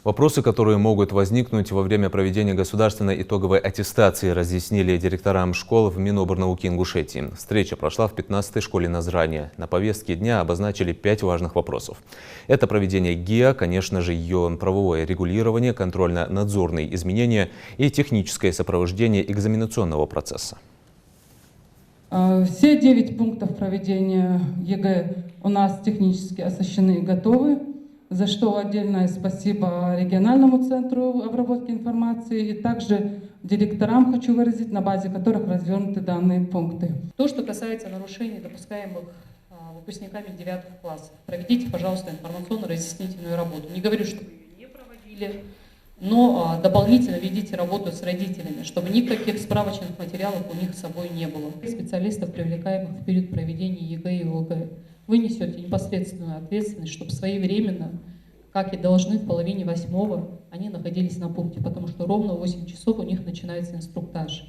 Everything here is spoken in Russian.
Вопросы, которые могут возникнуть во время проведения государственной итоговой аттестации, разъяснили директорам школ в Миноборнауки Ингушетии. Встреча прошла в 15-й школе Назрания. На повестке дня обозначили 5 важных вопросов. Это проведение ГИА, конечно же, ее правовое регулирование, контрольно-надзорные изменения и техническое сопровождение экзаменационного процесса. Все 9 пунктов проведения ЕГЭ у нас технически оснащены и готовы, за что отдельное спасибо региональному центру обработки информации и также директорам хочу выразить, на базе которых развернуты данные пункты. То, что касается нарушений, допускаемых выпускниками 9 классов, проведите, пожалуйста, информационно-разъяснительную работу. Не говорю, что вы ее не проводили, но дополнительно ведите работу с родителями, чтобы никаких справочных материалов у них с собой не было. Специалистов, привлекаемых в период проведения ЕГЭ и ОГЭ, вы несете непосредственную ответственность, чтобы своевременно, как и должны, в половине 8-го они находились на пункте, потому что ровно в 8 часов у них начинается инструктаж.